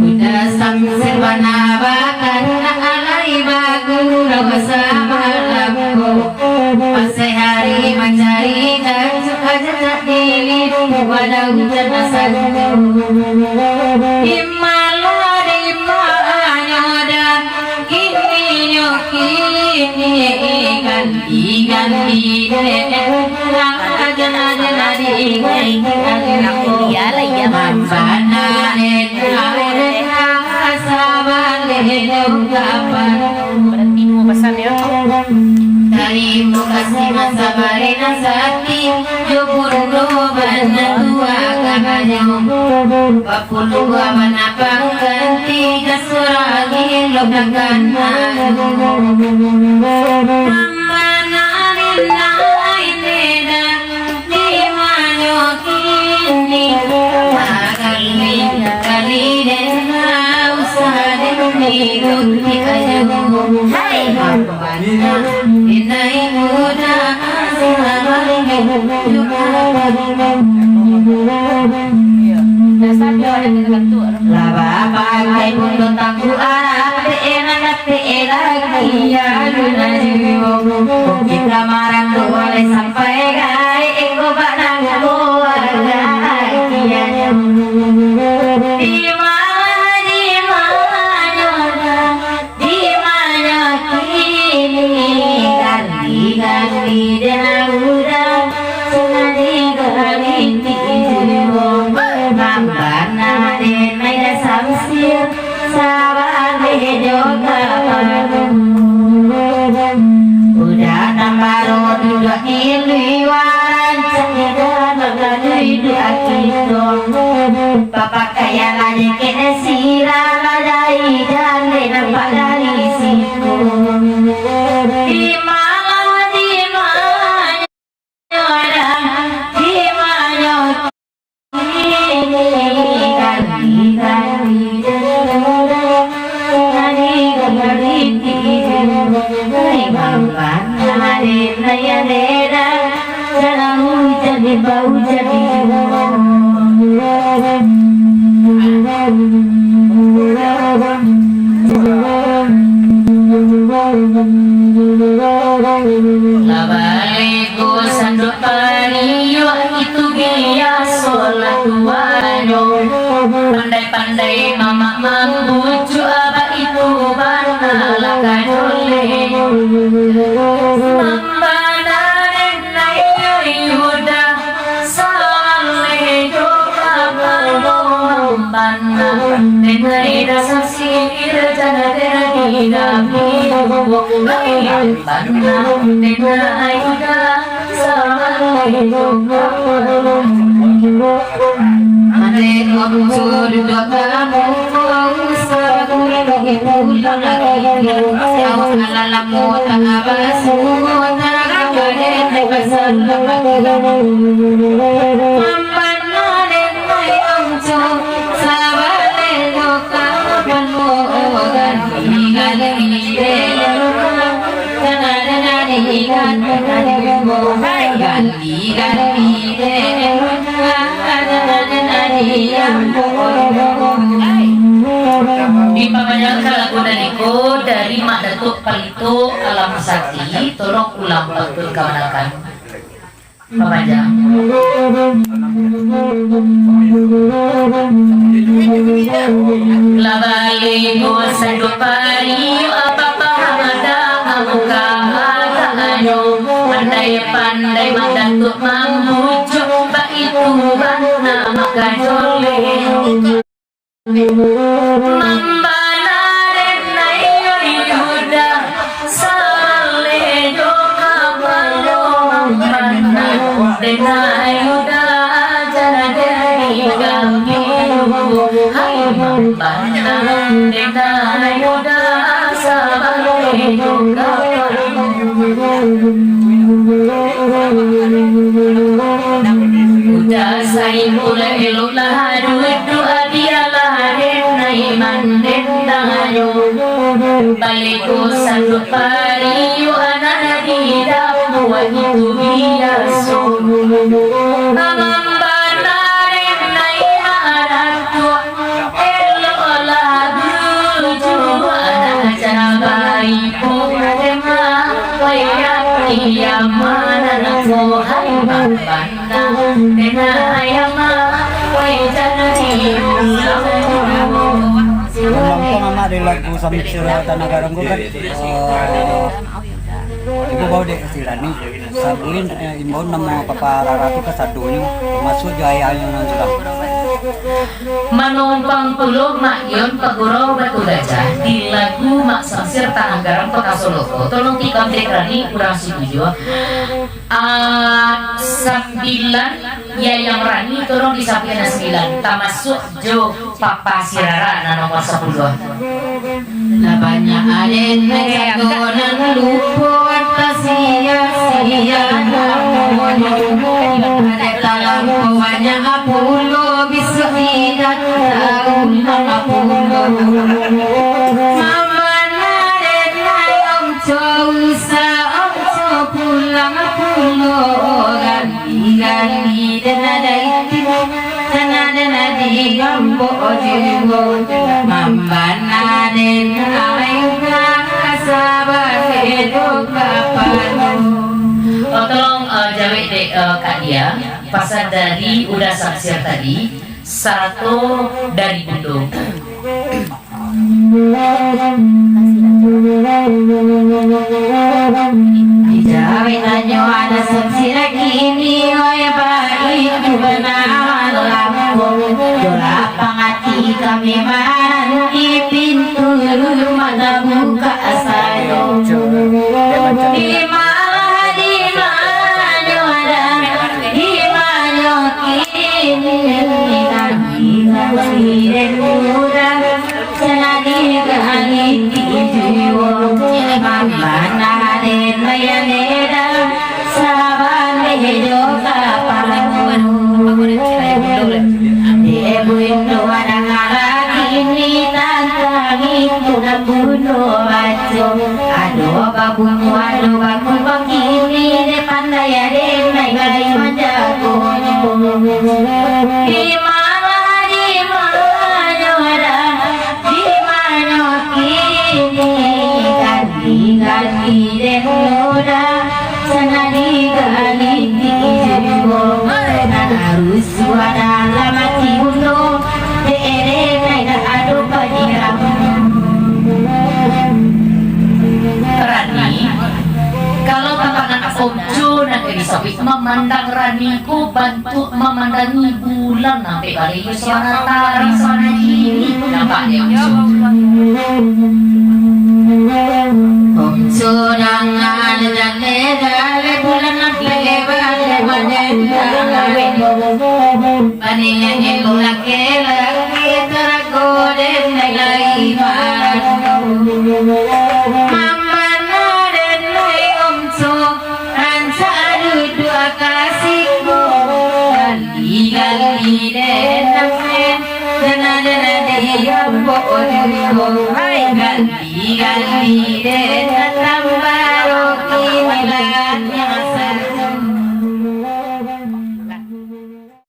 Udah samsir wanabakan alai bagu bersama lampu pasai hari mencari dan suka jejak diri walau jana saja imala dipanyoda kini ganti berarti mau pesan ya. Terima kasih masa barena sakti jopur roban tua kahanyo bapulu mana pangganti kasuragi lobakan mana nina ineda di manyo kini kali kali dena usah deni duti ayo hai inai muda laba pakai pun tangku arah enak lagi ya kita marah tuh boleh sampai gai eko badang keluarga udah tambaro dua iliwan cendera mengadui dua kilo bapak kaya lagi kena sirah ladai dan nampak dari situ di malam di bau jadi labaliku sandok paniyo itu dia sholat wano pandai-pandai mama membujuk abah itu banalakan oleh Dengai rasa sihir jana denai nabi Bana dengai udah sama Mane komsur dua kamu Saburi bagi pulang lagi Jauh alalamu tak abasu Tak denai pasal Dipamanyakan lagu dari Mak Datuk Palito Alam Sakti tolong ulang betul kemenangan pemajang labali bosan dupari apa ada amuka ayo pandai-pandai Mak Datuk membujuk bak itu mana maka jole membana denai yuda sale doka malo membana denai yuda jana denai kami hai membana denai yuda sale doka udah saya mulai elok lah duit doa dialah denai manden tanganyo baliku sanduk pariu anak di dapur itu biasa mambana ada lagu sambil tanah garam gue kan ibu bawa dek sila nih sabuin imbau nama papa raratu ke sadunya masuk jayanya nan sudah Manumpang puluh mak yon paguraw batu gajah di lagu mak samsir tanah garam kota Solo. Tolong tikam dek rani kurang setuju. Sembilan ya yang rani tolong disampaikan 9 termasuk Jo Papa Sirara na nomor 10. Lah banyak aden nagagonan luput sia-sia namun ada talang banyak apulo bisa tidak tahun apulo mama naden om causa om pulang apulo ganti dan ada itu tanah di gambo jiwo mambana den aingka sabar hidup kapan. Tolong jawe dek Kak Dia pasal dari udah saksir tadi 1 dari Bundung. Jawi nanyo ada saksi lagi ini oi baik benar lampu doa pangati kami mandi pintu rumah buka sayo di mana kini nanti muda senadi kali jiwa mana neda saban hidup kapan ibu itu ada kini tantangi sudah bunuh baju aduh babu begini depan daya denai gadis manjaku di mana kini ganti den muda senadi kali jiwo harus suara lamati bunuh aduh padiram Rani, kalau kapangan Omjo nanti disapit memandang Raniku bantu memandangi bulan sampai kali suara tari suara ini nampaknya Omjo dangan dan negara bulan nanti lebar Paningan yang laki-laki teragoden lagi Mama naden hai omso Ransa dua kasihku Gali den namen Dana dia bodoh Hai gali den